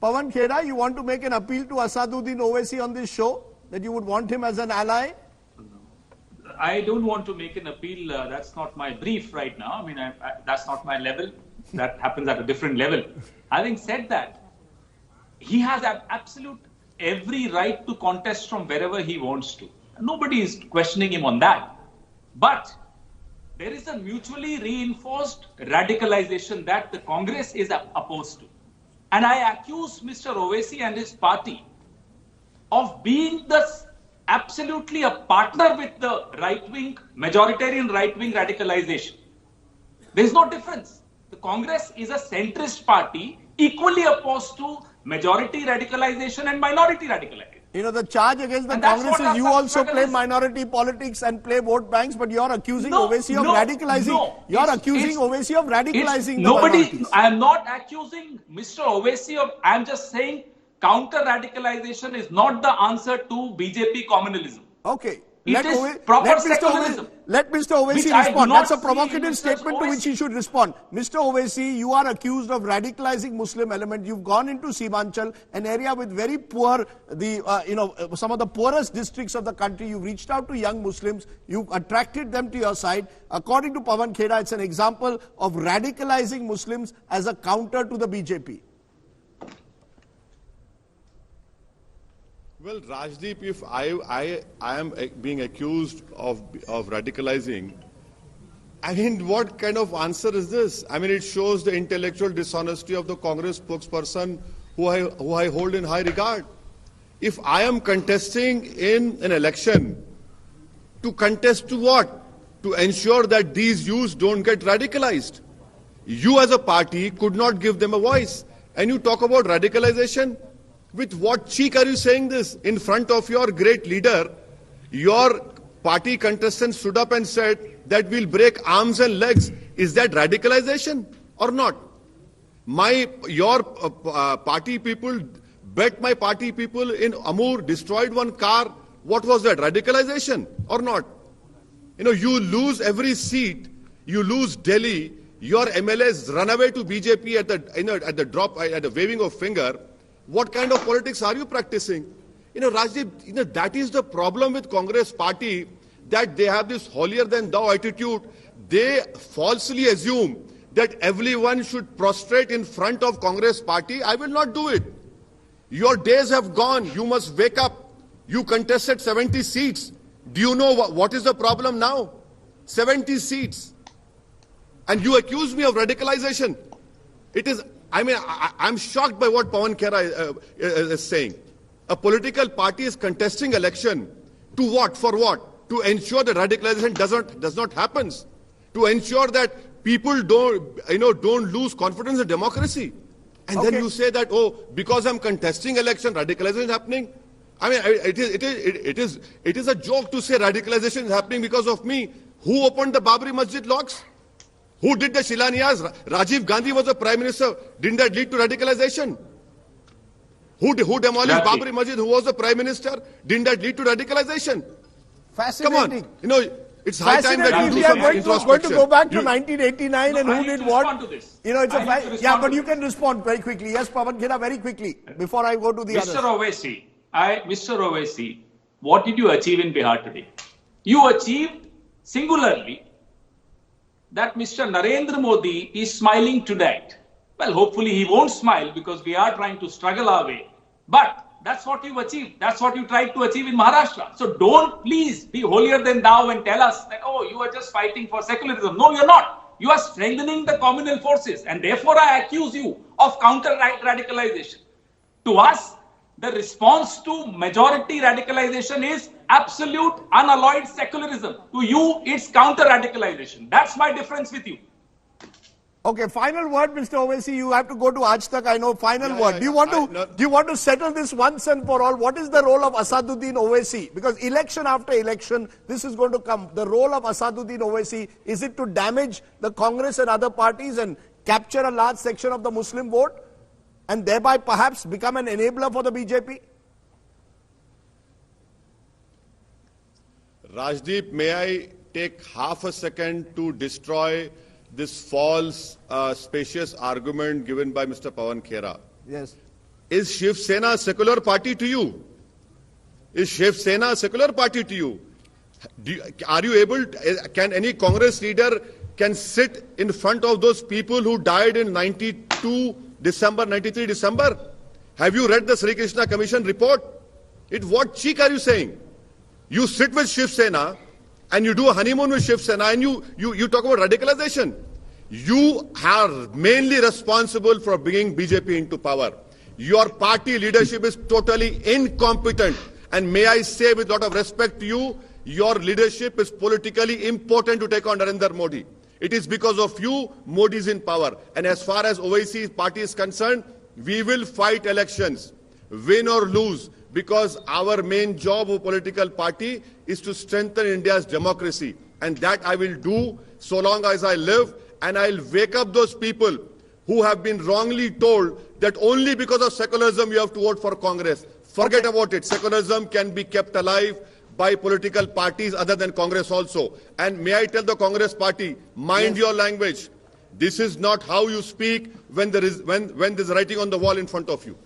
Pawan Khera, you want to make an appeal to Asaduddin Owaisi on this show, that you would want him as an ally? I don't want to make an appeal. That's not my brief right now. I mean, that's not my level. That happens at a different level. Having said that, he has absolute every right to contest from wherever he wants to. Nobody is questioning him on that. But there is a mutually reinforced radicalization that the Congress is opposed to. And I accuse Mr. Owaisi and his party of being absolutely a partner with the right-wing, majoritarian right-wing radicalization. There is no difference. The Congress is a centrist party equally opposed to majority radicalization and minority radicalization. You know, the charge against the Congress is you also play minority politics and play vote banks, but you're accusing Owaisi of radicalizing. You're accusing Owaisi of radicalizing the minorities. I am not accusing Mr. Owaisi of, I am just saying counter-radicalization is not the answer to BJP communalism. Okay. Let Mr. Owaisi respond. That's a provocative statement to which he should respond. Mr. Owaisi, you are accused of radicalizing Muslim element. You've gone into Simanchal, an area with very poor, some of the poorest districts of the country. You've reached out to young Muslims. You've attracted them to your side. According to Pawan Khera, it's an example of radicalizing Muslims as a counter to the BJP. Well, Rajdeep, if I am being accused of radicalizing, I mean, what kind of answer is this? I mean, it shows the intellectual dishonesty of the Congress spokesperson who I hold in high regard. If I am contesting in an election, to contest to what? To ensure that these youths don't get radicalized. You as a party could not give them a voice. And you talk about radicalization? With what cheek are you saying this? In front of your great leader, your party contestant stood up and said that we'll break arms and legs. Is that radicalization or not? Your party people bet my party people in Amur, destroyed one car. What was that? Radicalization or not? You know, you lose every seat. You lose Delhi. Your MLAs run away to BJP at the waving of finger. What kind of politics are you practicing? You know, Rajdeep, that is the problem with Congress party, that they have this holier than thou attitude. They falsely assume that everyone should prostrate in front of Congress party. I will not do it. Your days have gone. You must wake up. You contested 70 seats. Do you know what is the problem now? 70 seats. And you accuse me of radicalization. It is... I mean, I'm shocked by what Pawan Khera is saying. A political party is contesting election. To what? For what? To ensure that radicalization does not happen. To ensure that people don't lose confidence in democracy. And then you say that, oh, because I'm contesting election, radicalization is happening. I mean, it is a joke to say radicalization is happening because of me. Who opened the Babri Masjid locks? Who did the Shilanyas? Rajiv Gandhi was the Prime Minister. Didn't that lead to radicalization? Who demolished Babri Masjid? Who was the Prime Minister? Didn't that lead to radicalization? Fascinating. Come on. You know, it's high time that you do some introspection. We're going to go back to 1989 and who did what. You know, it's but you can respond very quickly. Yes, Pawan Khera, very quickly, before I go to the others. Mr. Owaisi, what did you achieve in Bihar today? You achieved singularly that Mr. Narendra Modi is smiling tonight. Well, hopefully he won't smile because we are trying to struggle our way. But that's what you've achieved. That's what you tried to achieve in Maharashtra. So don't please be holier than thou and tell us that, oh, you are just fighting for secularism. No, you're not. You are strengthening the communal forces. And therefore I accuse you of counter-radicalization. To us, the response to majority radicalization is absolute, unalloyed secularism. To you, it's counter-radicalization. That's my difference with you. Okay, final word, Mr. Owaisi. You have to go to Aaj Tak. I know. Final word. Do you want to settle this once and for all? What is the role of Asaduddin Owaisi? Because election after election, this is going to come. The role of Asaduddin Owaisi, is it to damage the Congress and other parties and capture a large section of the Muslim vote and thereby perhaps become an enabler for the BJP? Rajdeep, may I take half a second to destroy this false, specious argument given by Mr. Pawan Khera? Yes. Is Shiv Sena a secular party to you? Is Shiv Sena a secular party to you? Are you able, can any Congress leader can sit in front of those people who died in 92 December, 93 December? Have you read the Sri Krishna Commission report? What cheek are you saying? You sit with Shiv Sena and you do a honeymoon with Shiv Sena and you talk about radicalization. You are mainly responsible for bringing BJP into power. Your party leadership is totally incompetent. And may I say with a lot of respect to you, your leadership is politically important to take on Narendra Modi. It is because of you, Modi is in power. And as far as OIC party is concerned, we will fight elections, win or lose, because our main job of political party is to strengthen India's democracy. And that I will do so long as I live, and I'll wake up those people who have been wrongly told that only because of secularism you have to vote for Congress. Forget about it. Secularism can be kept alive by political parties other than Congress also. And may I tell the Congress party, mind your language. This is not how you speak when there is writing on the wall in front of you.